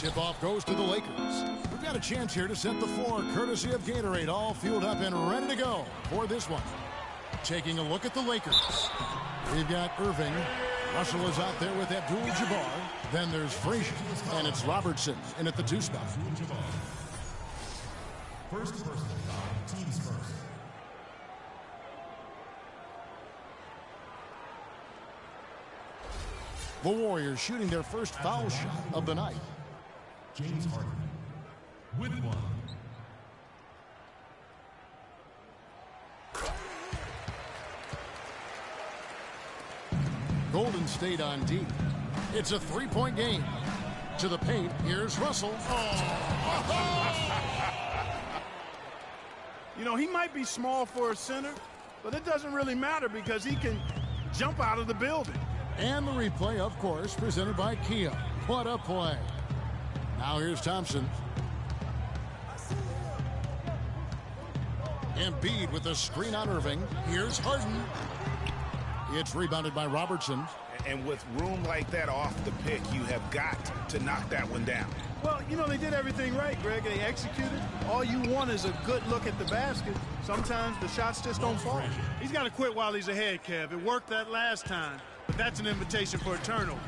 Tip-off goes to the Lakers. We've got a chance here to set the floor, courtesy of Gatorade, all fueled up and ready to go for this one. Taking a look at the Lakers. We've got Irving. Russell is out there with Abdul-Jabbar. Then there's Frazier, and it's Robertson in at the 2 spot. First personal foul, teams first. The Warriors shooting their first foul shot of the night. James Harden with 1. Golden State on D. It's a 3-point game. To the paint, here's Russell. You know, he might be small for a center, but it doesn't really matter because he can jump out of the building. And the replay, of course, presented by Kia. What a play. Now here's Thompson. Embiid with a screen on Irving. Here's Harden. It's rebounded by Robertson. And with room like that off the pick, you have got to knock that one down. Well, you know, they did everything right, Greg. They executed. All you want is a good look at the basket. Sometimes the shots just don't fall. He's got to quit while he's ahead, Kev. It worked that last time, but that's an invitation for a turnover.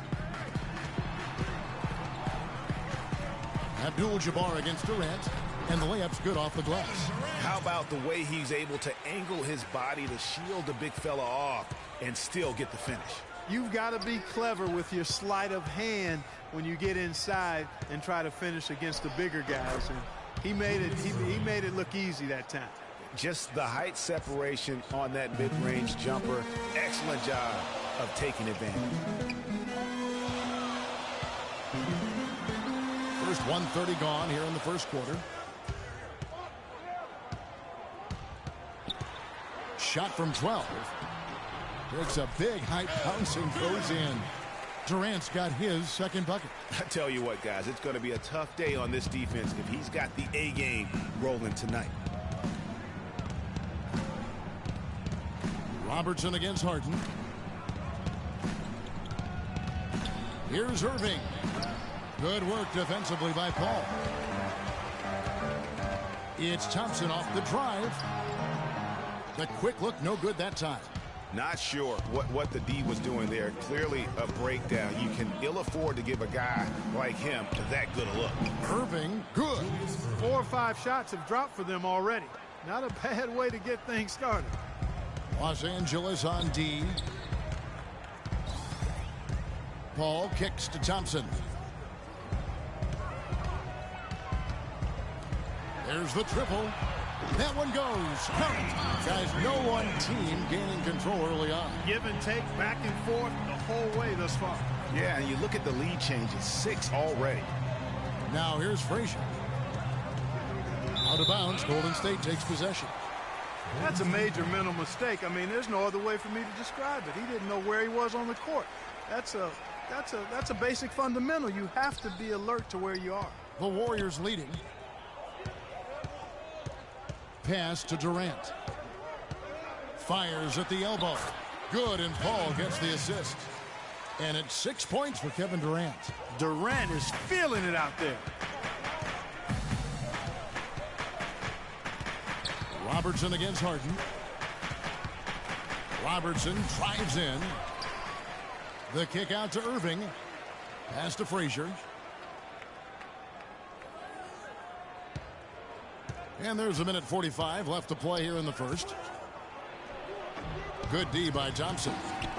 Abdul-Jabbar against Durant, and the layup's good off the glass. How about the way he's able to angle his body to shield the big fella off and still get the finish? You've got to be clever with your sleight of hand when you get inside and try to finish against the bigger guys. And he made it look easy that time. Just the height separation on that mid-range jumper. Excellent job of taking advantage. First 1:30 gone here in the first quarter. Shot from 12. Takes a big height bounce and goes in. Durant's got his second bucket. I tell you what, guys, it's going to be a tough day on this defense if he's got the A game rolling tonight. Robertson against Harden. Here's Irving. Good work defensively by Paul. It's Thompson off the drive. The quick look, no good that time. Not sure what the D was doing there. Clearly a breakdown. You can ill afford to give a guy like him that good a look. Irving, good. 4 or 5 shots have dropped for them already. Not a bad way to get things started. Los Angeles on D. Paul kicks to Thompson. There's the triple. That one goes. Count. Guys, no one team gaining control early on. Give and take, back and forth the whole way thus far. Yeah, and you look at the lead changes, 6 already. Now here's Frazier. Out of bounds, Golden State takes possession. That's a major mental mistake. I mean, there's no other way for me to describe it. He didn't know where he was on the court. That's a basic fundamental. You have to be alert to where you are. The Warriors leading. Pass to Durant. Fires at the elbow. Good, and Paul gets the assist. And it's 6 points for Kevin Durant. Durant is feeling it out there. Robertson against Harden. Robertson drives in. The kick out to Irving. Pass to Frazier. And there's a minute 45 left to play here in the first. Good D by Thompson.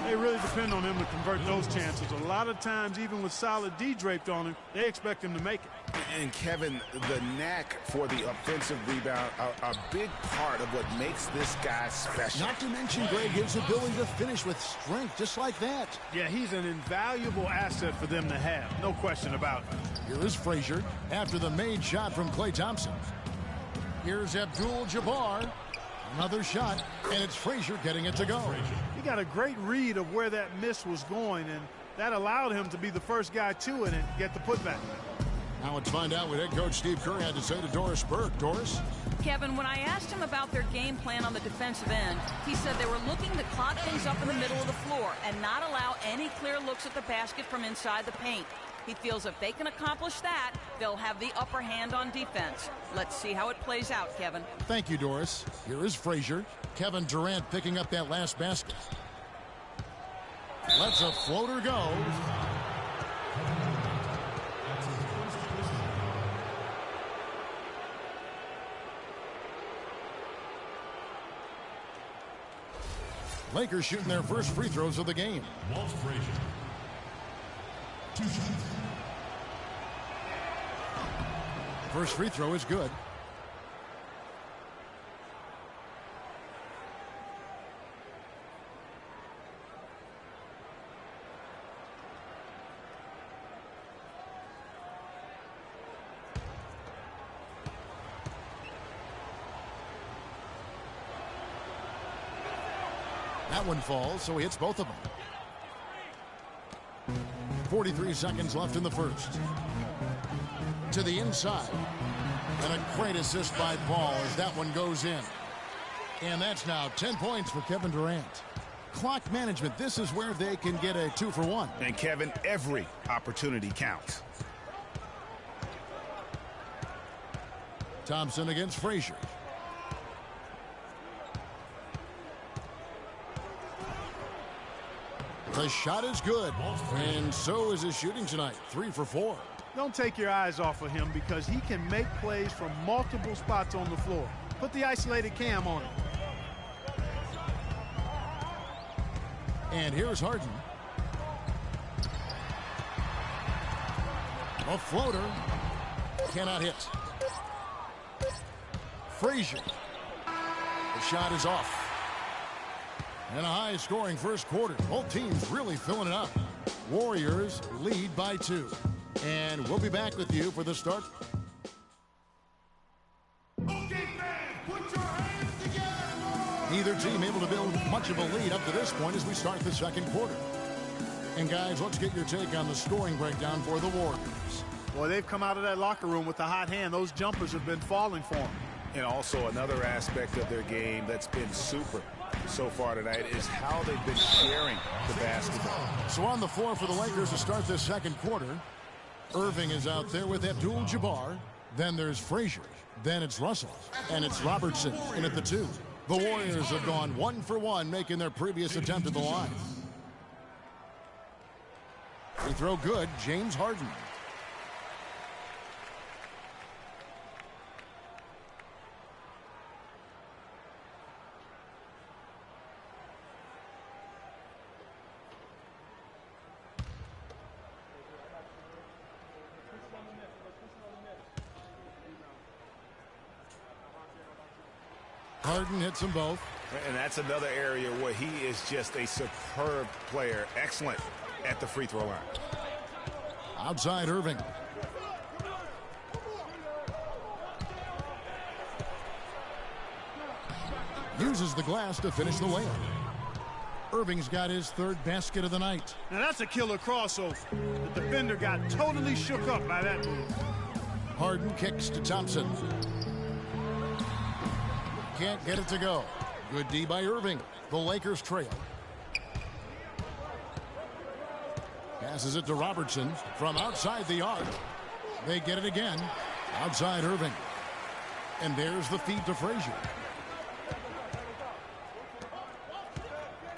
They really depend on him to convert those chances. A lot of times, even with solid D draped on him, they expect him to make it. And Kevin, the knack for the offensive rebound, a big part of what makes this guy special. Not to mention, Greg, his ability to finish with strength, just like that. Yeah, he's an invaluable asset for them to have. No question about it. Here is Frazier after the made shot from Klay Thompson. Here's Abdul-Jabbar. Another shot, and it's Frazier getting it to go. He got a great read of where that miss was going, and that allowed him to be the first guy to it and get the putback. Now let's find out what head coach Steve Kerr had to say to Doris Burke. Doris? Kevin, when I asked him about their game plan on the defensive end, he said they were looking to clog things up in the middle of the floor and not allow any clear looks at the basket from inside the paint. He feels if they can accomplish that, they'll have the upper hand on defense. Let's see how it plays out, Kevin. Thank you, Doris. Here is Frazier. Kevin Durant picking up that last basket. Lets a floater go. Lakers shooting their first free throws of the game. Walt Frazier. 2 shots. First free throw is good. That one falls, so he hits both of them. 43 seconds left in the first. To the inside. And a great assist by Paul as that one goes in. And that's now 10 points for Kevin Durant. Clock management, this is where they can get a 2-for-1. And Kevin, every opportunity counts. Thompson against Frazier. The shot is good, and so is his shooting tonight. 3 for 4. Don't take your eyes off of him because he can make plays from multiple spots on the floor. Put the isolated cam on him. And here's Harden. A floater. Cannot hit. Frazier. The shot is off. And a high-scoring first quarter. Both teams really filling it up. Warriors lead by 2. And we'll be back with you for the start. Okay, fans, put your hands together. Neither team able to build much of a lead up to this point as we start the second quarter. And guys, let's get your take on the scoring breakdown for the Warriors. Boy, they've come out of that locker room with a hot hand. Those jumpers have been falling for them. And also another aspect of their game that's been super so far tonight is how they've been sharing the basketball. So on the floor for the Lakers to start this second quarter, Irving is out there with Abdul-Jabbar. Then there's Frazier. Then it's Russell. And it's Robertson in at the 2. The Warriors have gone 1 for 1, making their previous attempt at the line. Free throw good, James Harden. Harden hits them both. And that's another area where he is just a superb player. Excellent at the free throw line. Outside Irving. Uses the glass to finish the layup. Irving's got his 3rd basket of the night. Now that's a killer crossover. The defender got totally shook up by that move. Harden kicks to Thompson. Can't get it to go. Good D by Irving. The Lakers trail. Passes it to Robertson from outside the arc. They get it again. Outside Irving. And there's the feed to Frazier.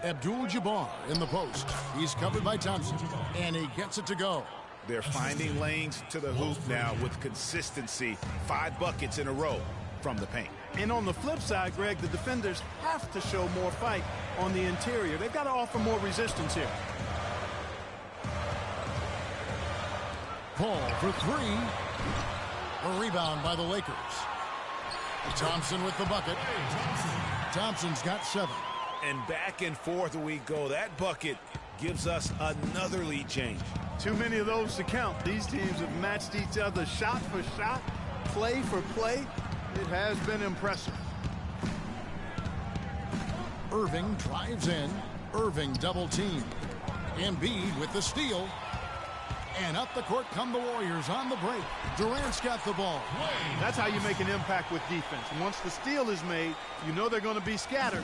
Abdul-Jabbar in the post. He's covered by Thompson. And he gets it to go. They're finding lanes to the hoop now with consistency. 5 buckets in a row from the paint. And on the flip side, Greg, the defenders have to show more fight on the interior. They've got to offer more resistance here. Paul for 3. A rebound by the Lakers. Thompson with the bucket. Thompson's got 7. And back and forth we go. That bucket gives us another lead change. Too many of those to count. These teams have matched each other shot for shot, play for play. It has been impressive. Irving drives in. Irving double team. Embiid with the steal. And up the court come the Warriors on the break. Durant's got the ball. That's how you make an impact with defense. Once the steal is made, you know they're going to be scattered.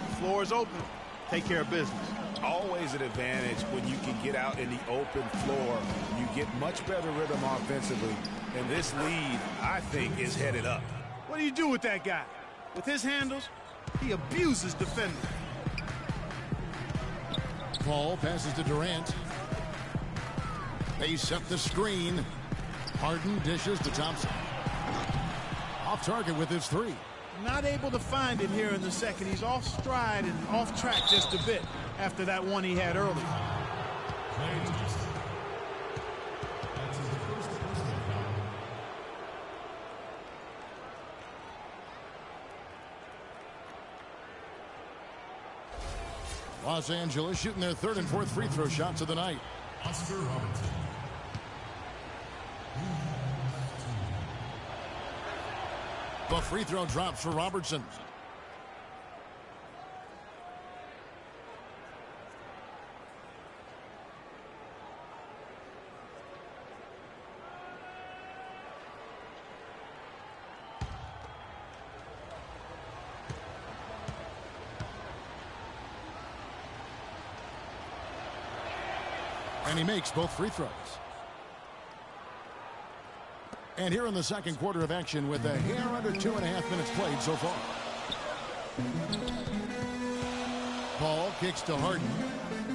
The floor is open. Take care of business. Always always an advantage when you can get out in the open floor. You get much better rhythm offensively. And this lead, I think, is headed up. What do you do with that guy? With his handles, he abuses defenders. Paul passes to Durant. They set the screen. Harden dishes to Thompson. Off target with his three. Not able to find it here in the second. He's off stride and off track just a bit after that one he had early. Los Angeles shooting their third and fourth free throw shots of the night. Oscar Robertson. The free throw drops for Robertson. And he makes both free throws. And here in the second quarter of action with a hair under 2.5 minutes played so far. Paul kicks to Harden.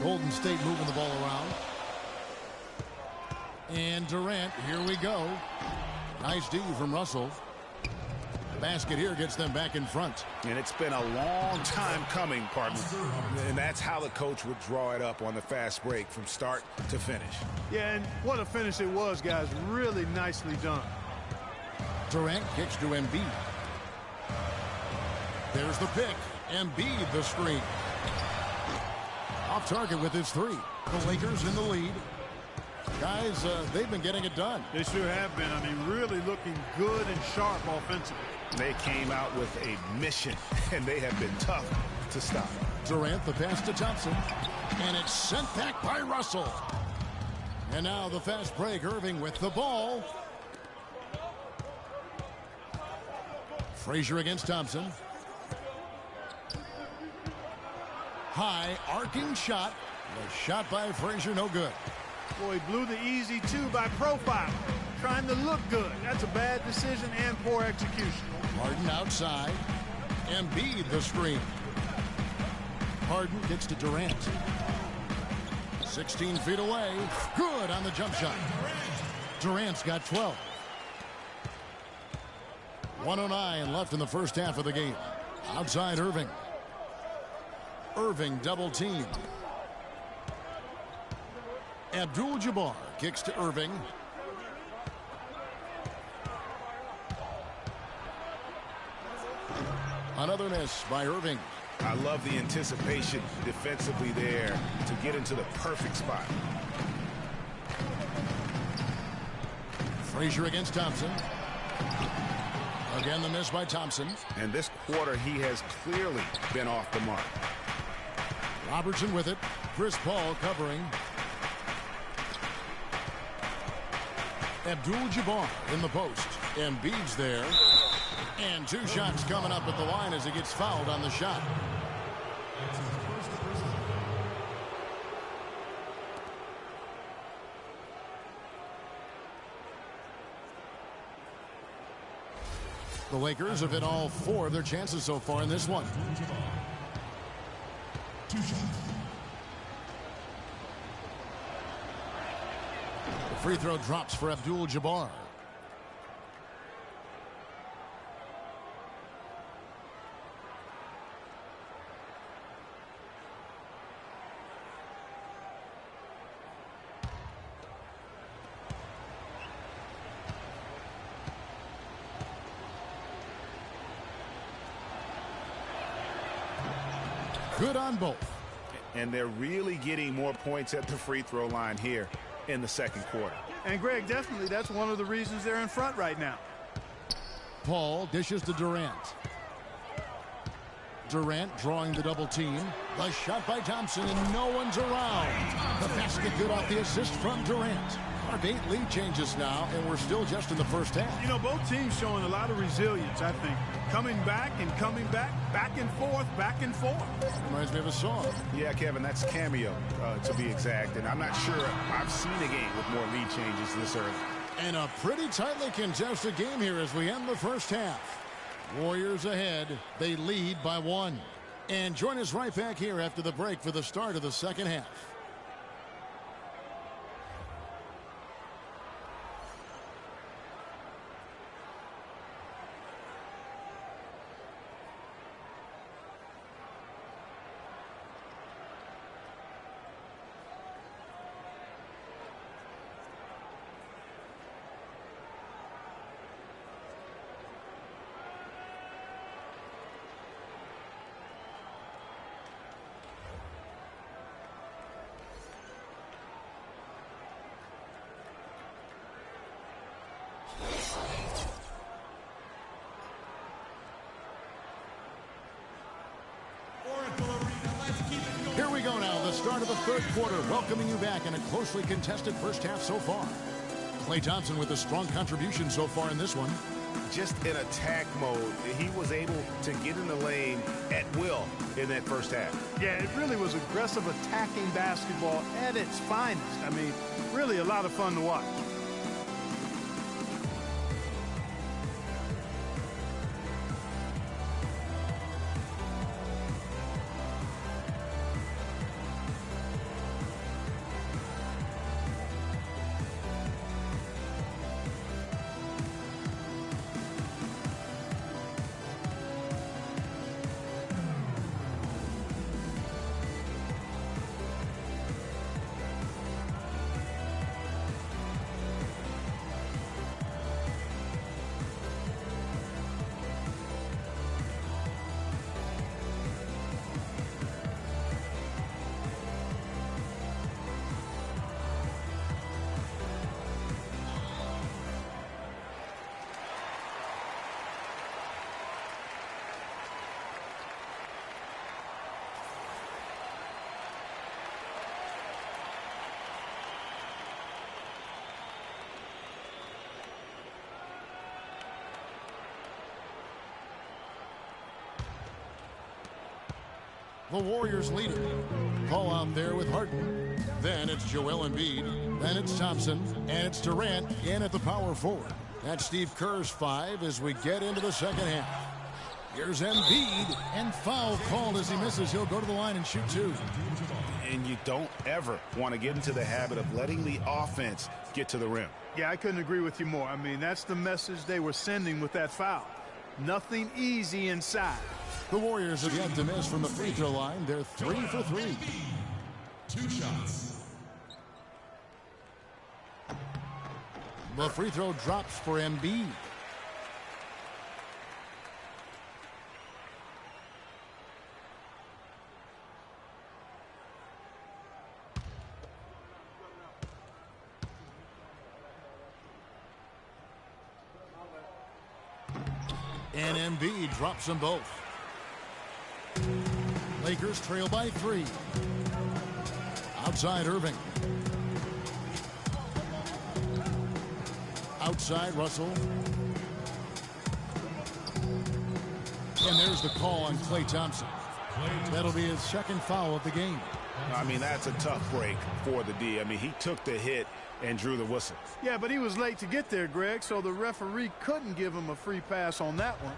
Golden State moving the ball around. And Durant, here we go. Nice D from Russell. The basket here gets them back in front. And it's been a long time coming, partner. And that's how the coach would draw it up on the fast break from start to finish. Yeah, and what a finish it was, guys. Really nicely done. Durant kicks to Embiid. There's the pick. Embiid the screen. Off target with his three. The Lakers in the lead. Guys, they've been getting it done. They sure have been. I mean, really looking good and sharp offensively. They came out with a mission, and they have been tough to stop. Durant, the pass to Thompson. And it's sent back by Russell. And now the fast break. Irving with the ball. Frazier against Thompson. High arcing shot. The shot by Frazier, no good. Boy, he blew the easy two by profile. Trying to look good. That's a bad decision and poor execution. Harden outside. Embiid the screen. Harden gets to Durant. 16 feet away. Good on the jump shot. Durant's got 12. 1:09 left in the first half of the game. Outside Irving. Irving double team. Abdul-Jabbar kicks to Irving. Another miss by Irving. I love the anticipation defensively there to get into the perfect spot. Frazier against Thompson. Again, the miss by Thompson. And this quarter, he has clearly been off the mark. Robertson with it. Chris Paul covering. Abdul-Jabbar in the post. Embiid's there. And two shots coming up at the line as he gets fouled on the shot. The Lakers have hit all 4 of their chances so far in this one. The free throw drops for Abdul-Jabbar. Good on both. And they're really getting more points at the free throw line here in the second quarter. And Greg, definitely that's one of the reasons they're in front right now. Paul dishes to Durant. Durant drawing the double team. The shot by Thompson, and no one's around. The basket good off the assist from Durant. Our 8 lead changes now, and we're still just in the first half. You know, both teams showing a lot of resilience, I think. Coming back and coming back, back and forth, back and forth. Reminds me of a song. Yeah, Kevin, that's Cameo, to be exact. And I'm not sure I've seen a game with more lead changes this early. And a pretty tightly contested game here as we end the first half. Warriors ahead. They lead by 1. And join us right back here after the break for the start of the second half. Here we go now, the start of the third quarter, welcoming you back in a closely contested first half so far. Klay Thompson with a strong contribution so far in this one. Just in attack mode, he was able to get in the lane at will in that first half. Yeah, it really was aggressive attacking basketball at its finest. I mean, really a lot of fun to watch. The Warriors lead it. Call out there with Harden. Then it's Joel Embiid. Then it's Thompson. And it's Durant in at the power forward. That's Steve Kerr's 5 as we get into the second half. Here's Embiid. And foul called as he misses. He'll go to the line and shoot 2. And you don't ever want to get into the habit of letting the offense get to the rim. Yeah, I couldn't agree with you more. I mean, that's the message they were sending with that foul. Nothing easy inside. The Warriors have yet to miss from the free throw line. They're 3 for 3. 2 shots. The free throw drops for Embiid. And Embiid drops them both. Lakers trail by 3. Outside Irving. Outside Russell. And there's the call on Klay Thompson. That'll be his second foul of the game. I mean, that's a tough break for the D. I mean, he took the hit and drew the whistle. Yeah, but he was late to get there, Greg, so the referee couldn't give him a free pass on that one.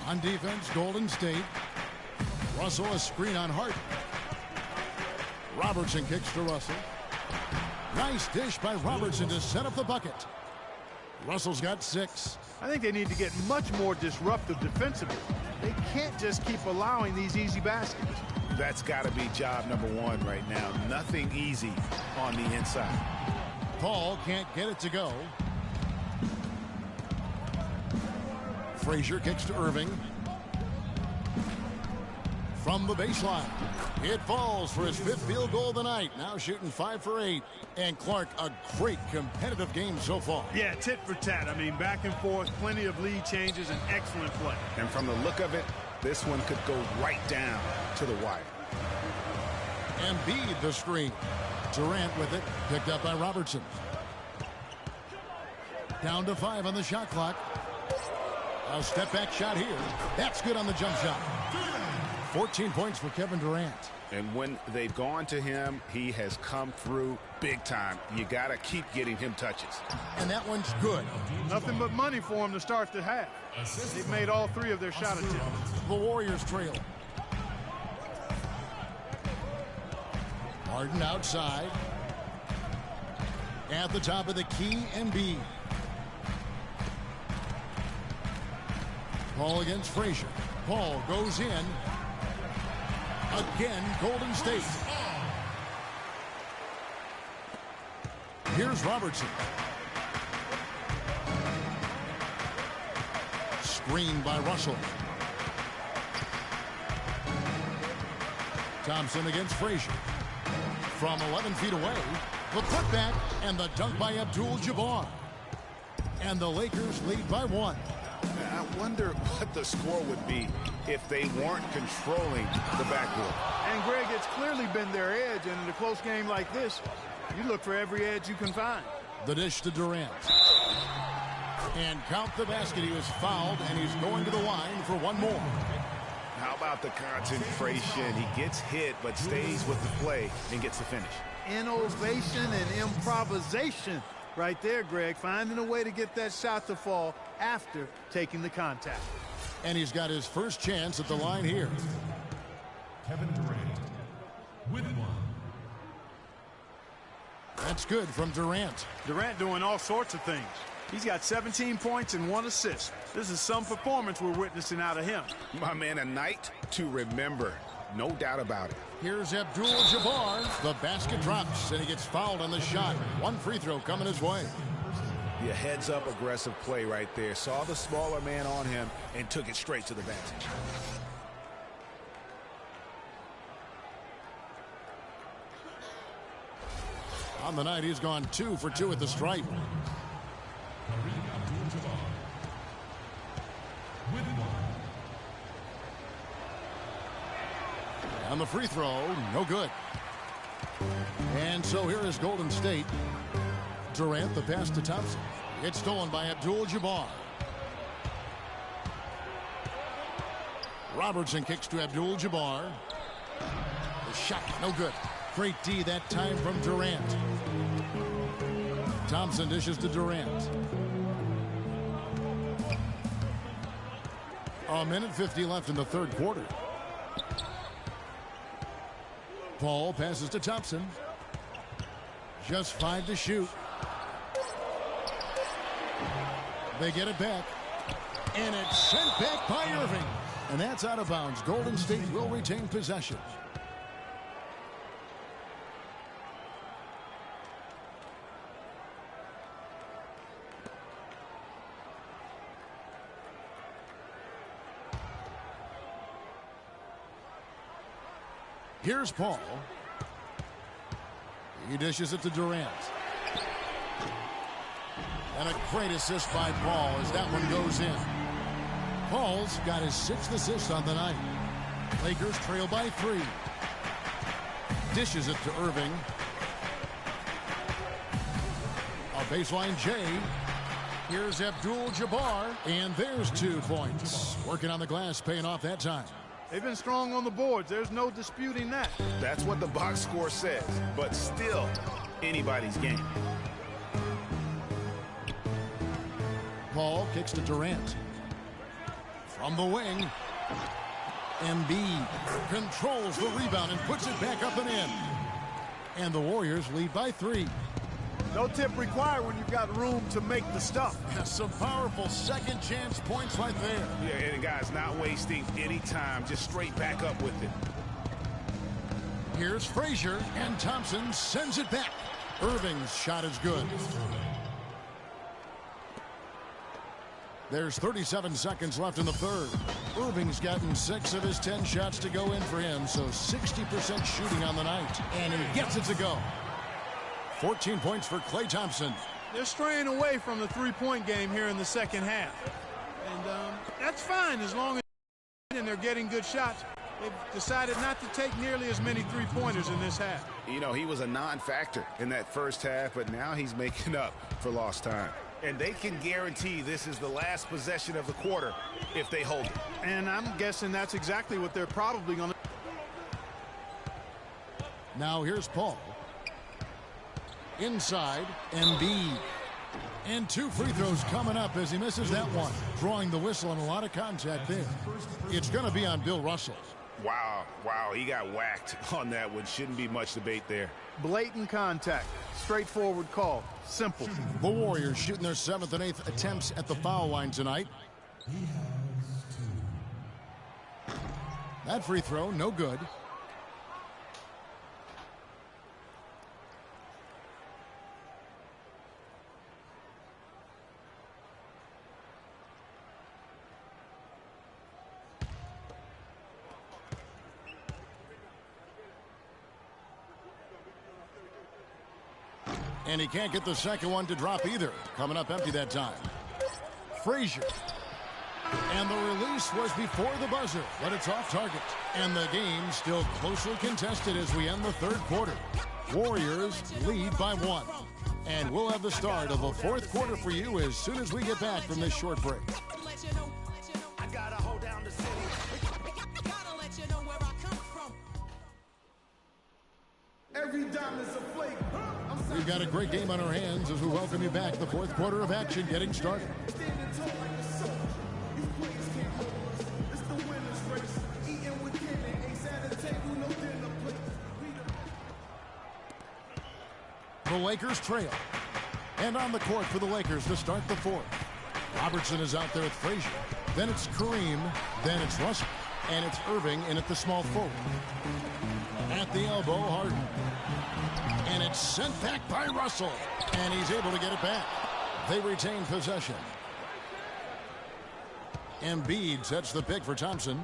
On defense, Golden State. Russell, a screen on Hart. Robertson kicks to Russell. Nice dish by Robertson to set up the bucket. Russell's got 6. I think they need to get much more disruptive defensively. They can't just keep allowing these easy baskets. That's got to be job number 1 right now. Nothing easy on the inside. Paul can't get it to go. Frazier kicks to Irving. From the baseline. It falls for his 5th field goal of the night. Now shooting 5 for 8. And Clark, a great competitive game so far. Yeah, tit for tat. I mean, back and forth, plenty of lead changes, and excellent play. And from the look of it, this one could go right down to the wire. Embiid the screen. Durant with it, picked up by Robertson. Down to 5 on the shot clock. A step back shot here. That's good on the jump shot. 14 points for Kevin Durant. And when they've gone to him, he has come through big time. You got to keep getting him touches. And that one's good. Nothing but money for him to start the half. They've made all 3 of their shot attempts. The Warriors trail. Harden outside. At the top of the key, Embiid. Paul against Frazier. Paul goes in. Again, Golden State. Here's Robertson. Screened by Russell. Thompson against Frazier. From 11 feet away, the putback and the dunk by Abdul-Jabbar. And the Lakers lead by 1. I wonder what the score would be if they weren't controlling the backcourt. And, Greg, it's clearly been their edge, and in a close game like this, you look for every edge you can find. The dish to Durant. And count the basket. He was fouled, and he's going to the line for 1 more. How about the concentration? He gets hit, but stays with the play and gets the finish. Innovation and improvisation right there, Greg. Finding a way to get that shot to fall after taking the contact. And he's got his first chance at the line here. Kevin Durant with 1. That's good from Durant. Durant doing all sorts of things. He's got 17 points and 1 assist. This is some performance we're witnessing out of him. My man, a night to remember. No doubt about it. Here's Abdul-Jabbar. The basket drops, and he gets fouled on the shot. 1 free throw coming his way. Yeah, heads-up aggressive play right there. Saw the smaller man on him and took it straight to the basket. On the night, he's gone 2 for 2 at the stripe. On the free throw, no good. And so here is Golden State. Durant, the pass to Thompson. It's stolen by Abdul-Jabbar. Robertson kicks to Abdul-Jabbar. The shot, no good. Great D that time from Durant. Thompson dishes to Durant. A minute 50 left in the 3rd quarter. Paul passes to Thompson. Just 5 to shoot. They get it back. And it's sent back by Irving. And that's out of bounds. Golden State will retain possession. Here's Paul. He dishes it to Durant. And a great assist by Paul as that one goes in. Paul's got his 6th assist on the night. Lakers trail by 3. Dishes it to Irving. A baseline J. Here's Abdul-Jabbar. And there's 2 points. Working on the glass, paying off that time. They've been strong on the boards. There's no disputing that. That's what the box score says, but still anybody's game. Paul kicks to Durant. From the wing, Embiid controls the rebound and puts it back up and in. And the Warriors lead by 3. No tip required when you've got room to make the stuff. Some powerful second chance points right there. Yeah, and guys, not wasting any time, just straight back up with it. Here's Frazier, and Thompson sends it back. Irving's shot is good. There's 37 seconds left in the 3rd. Irving's gotten 6 of his 10 shots to go in for him, so 60% shooting on the night. And he gets it to go. 14 points for Klay Thompson. They're straying away from the 3-point game here in the 2nd half. And that's fine as long as they're getting good shots. They've decided not to take nearly as many three-pointers in this half. You know, he was a non-factor in that first half, but now he's making up for lost time. And they can guarantee this is the last possession of the quarter if they hold it. And I'm guessing that's exactly what they're probably going to. Now here's Paul. Inside, Embiid. And 2 free throws coming up as he misses that one. Drawing the whistle and a lot of contact there. It's going to be on Bill Russell. Wow, he got whacked on that one. Shouldn't be much debate there. Blatant contact. Straightforward call. Simple. The Warriors shooting their 7th and 8th attempts at the foul line tonight. That free throw, no good. And he can't get the second one to drop either. Coming up empty that time. Frazier. And the release was before the buzzer, but it's off target. And the game still closely contested as we end the third quarter. Warriors lead by 1. And we'll have the start of a fourth quarter for you as soon as we get back from this short break. Every dime is a flake. We've got a great game on our hands as we welcome you back. The fourth quarter of action getting started. The Lakers trail. And on the court for the Lakers to start the fourth. Robertson is out there with Frazier. Then it's Kareem. Then it's Russell. And it's Irving in at the small forward. At the elbow, Harden. And it's sent back by Russell. And he's able to get it back. They retain possession. Embiid sets the pick for Thompson.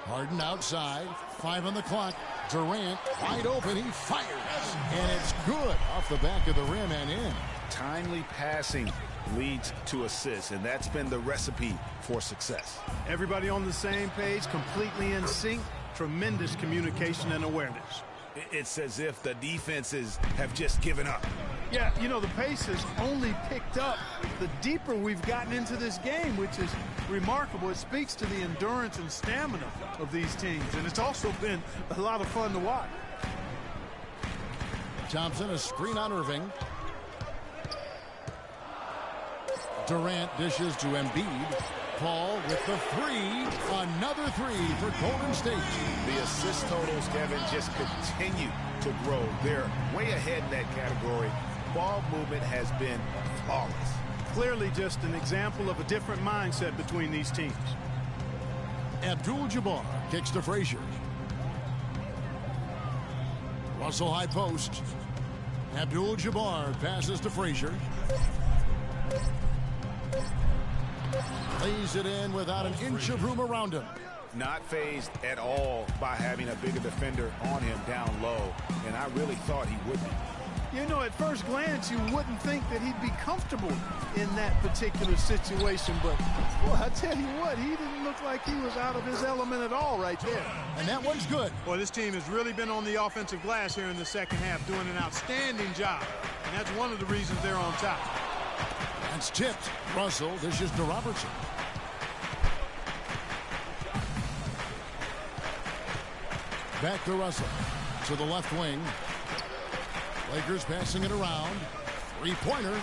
Harden outside. 5 on the clock. Durant wide open. He fires. And it's good off the back of the rim and in. Timely passing leads to assists, and that's been the recipe for success. Everybody on the same page, completely in sync. Tremendous communication and awareness. It's as if the defenses have just given up. Yeah, you know, the pace has only picked up the deeper we've gotten into this game, which is remarkable. It speaks to the endurance and stamina of these teams, and it's also been a lot of fun to watch. Thompson, a screen on Irving. Durant dishes to Embiid. Paul with the 3. Another 3 for Golden State. The assist totals, Kevin, just continue to grow. They're way ahead in that category. Ball movement has been flawless. Clearly just an example of a different mindset between these teams. Abdul-Jabbar kicks to Frazier. Russell high post. Abdul-Jabbar passes to Frazier. Lays it in without an inch of room around him. Not fazed at all by having a bigger defender on him down low, and I really thought he would be. You know, at first glance, you wouldn't think that he'd be comfortable in that particular situation, but, well, I tell you what, he didn't look like he was out of his element at all right there. And that one's good. Well, this team has really been on the offensive glass here in the second half, doing an outstanding job, and that's one of the reasons they're on top. That's tipped. Russell dishes to Robertson. Back to Russell. To the left wing. Lakers passing it around. 3-pointer.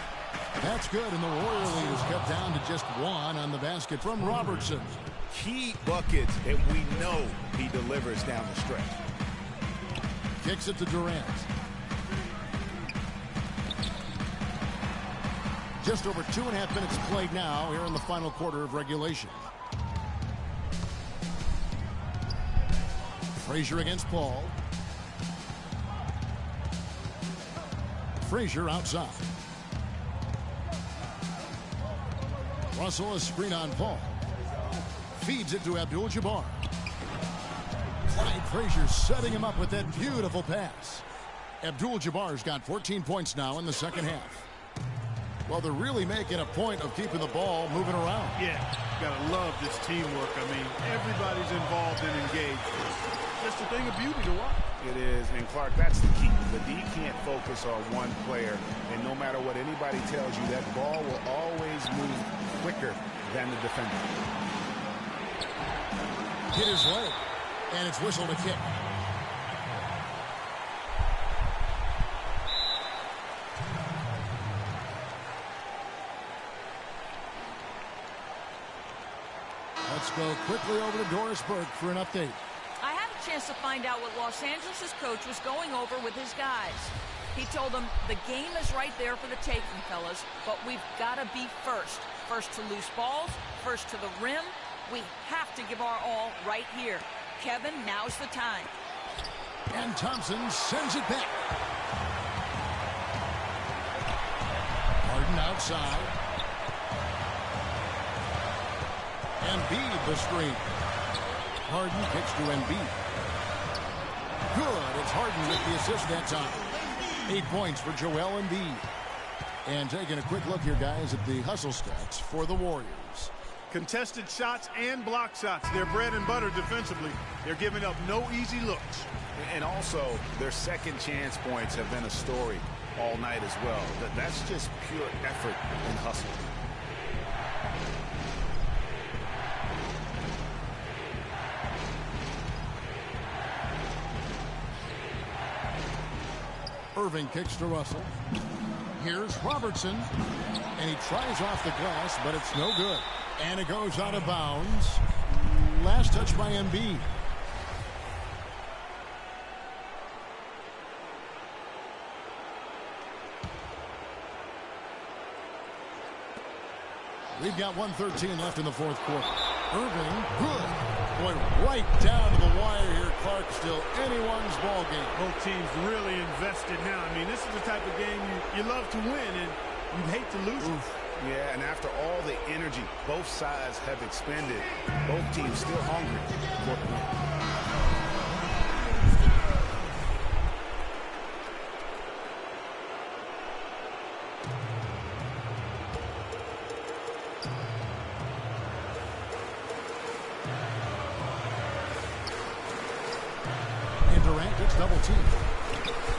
That's good, and the Warrior lead is cut down to just 1 on the basket from Robertson. Key buckets, and we know he delivers down the stretch. Kicks it to Durant. Just over 2.5 minutes played now here in the final quarter of regulation. Frazier against Paul. Frazier outside. Russell a screen on Paul. Feeds it to Abdul-Jabbar. Clyde Frazier setting him up with that beautiful pass. Abdul-Jabbar's got 14 points now in the second half. Well, they're really making a point of keeping the ball moving around. Yeah, Gotta love this teamwork. I mean, everybody's involved and engaged. Just a thing of beauty to watch. It is, and Clark, that's the key. The D can't focus on one player, and no matter what anybody tells you, that ball will always move quicker than the defender. Hit his leg, and it's whistled a kick. Let's go quickly over to Doris Burke for an update. I had a chance to find out what Los Angeles' coach was going over with his guys. He told them the game is right there for the taking, fellas, but we've got to be first. First to loose balls, first to the rim. We have to give our all right here. Kevin, now's the time. And Thompson sends it back. Harden outside. Embiid the screen. Harden kicks to Embiid. Good. It's Harden with the assist that time. 8 points for Joel Embiid. And taking a quick look here, guys, at the hustle stats for the Warriors. Contested shots and block shots. They're bread and butter defensively. They're giving up no easy looks. And also, their second chance points have been a story all night as well. That's just pure effort and hustle. Irving kicks to Russell. Here's Robertson. And he tries off the glass, but it's no good. And it goes out of bounds. Last touch by Embiid. We've got 1:13 left in the fourth quarter. Irving, good. Boy, right down to the wire here. Clark, still anyone's ball game. Both teams really invested now. I mean, this is the type of game you love to win, and you'd hate to lose it. Yeah, and after all the energy both sides have expended, both teams still hungry for the win. And Durant gets double teamed.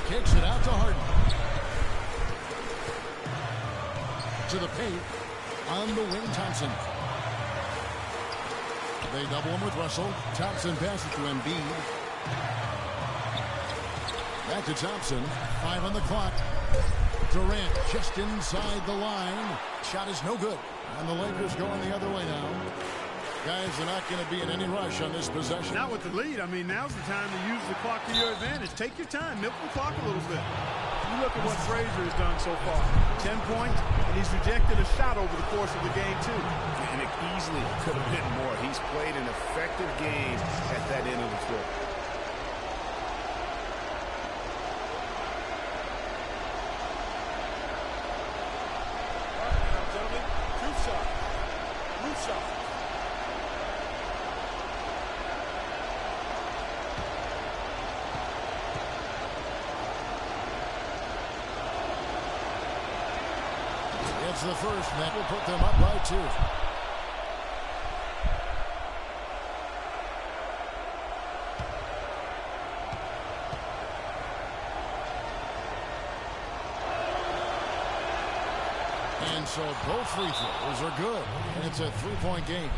Kicks it out to Harden. To the paint. On the wing, Thompson. They double him with Russell. Thompson passes to Embiid. Back to Thompson. 5 on the clock. Durant just inside the line. Shot is no good. And the Lakers going the other way now. Guys, they're not going to be in any rush on this possession. Not with the lead. I mean, now's the time to use the clock to your advantage. Take your time. Milk the clock a little bit. You look at what Frazier has done so far. 10 points, and he's rejected a shot over the course of the game, too. And it easily could have been more. He's played an effective game at that end of the floor. Gentlemen, two shots. Loose shot. It's the first, and that will put them up by 2. And so both free throws are good, and it's a 3-point game.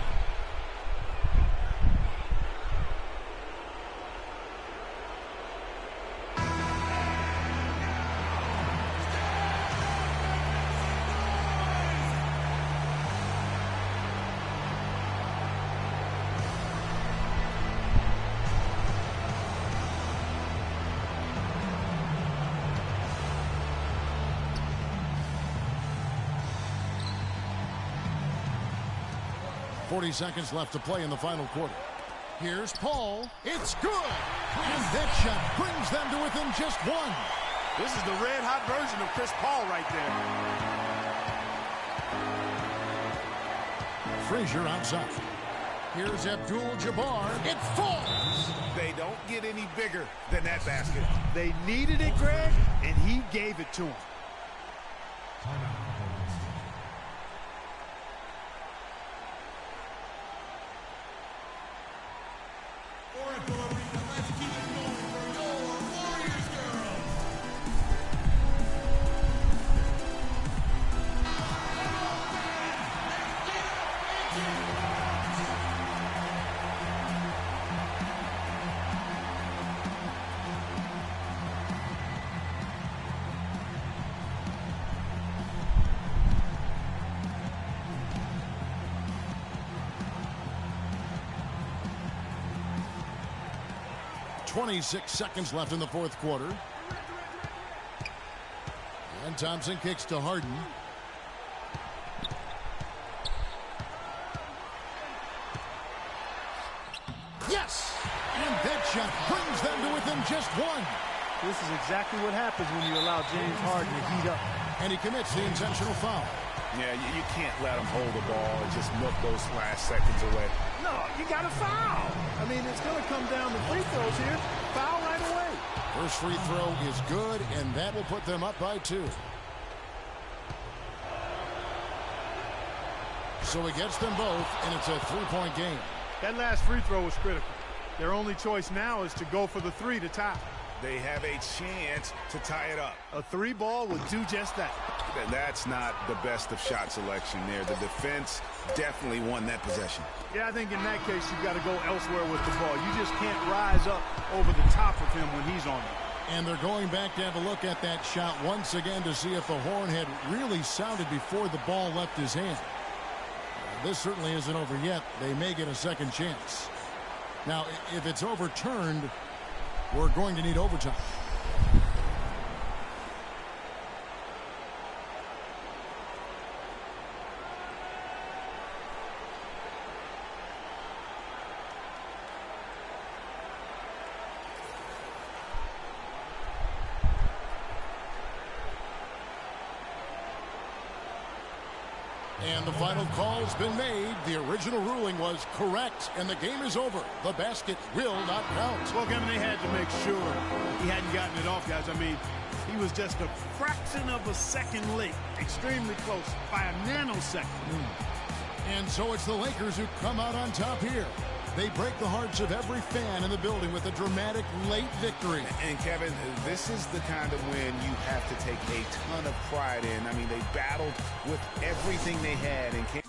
.40 seconds left to play in the final quarter. Here's Paul. It's good. And that shot brings them to within just 1. This is the red-hot version of Chris Paul right there. Frazier outside. Here's Abdul-Jabbar. It falls. They don't get any bigger than that basket. They needed it, Greg, and he gave it to him. 26 seconds left in the fourth quarter. And Thompson kicks to Harden. Yes! And that shot brings them to within just one. This is exactly what happens when you allow James Harden to heat up. And he commits the intentional foul. Yeah, you can't let him hold the ball and just milk those last seconds away. No, you got to foul. I mean, it's going to come down to free throws here. Foul right away. First free throw is good, and that will put them up by 2. So he gets them both, and it's a 3-point game. That last free throw was critical. Their only choice now is to go for the 3 to tie. They have a chance to tie it up. A 3 ball would do just that. That's not the best of shot selection there. The defense definitely won that possession. Yeah, I think in that case you've got to go elsewhere with the ball. You just can't rise up over the top of him when he's on you. And they're going back to have a look at that shot once again to see if the horn had really sounded before the ball left his hand. This certainly isn't over yet. They may get a second chance. Now, if it's overturned, we're going to need overtime. And the final call's been made. The original ruling was correct, and the game is over. The basket will not count. Well, Kevin, they had to make sure he hadn't gotten it off, guys. I mean, he was just a fraction of a second late. Extremely close, by a nanosecond. And so it's the Lakers who come out on top here. They break the hearts of every fan in the building with a dramatic late victory. And, Kevin, this is the kind of win you have to take a ton of pride in. I mean, they battled with everything they had and came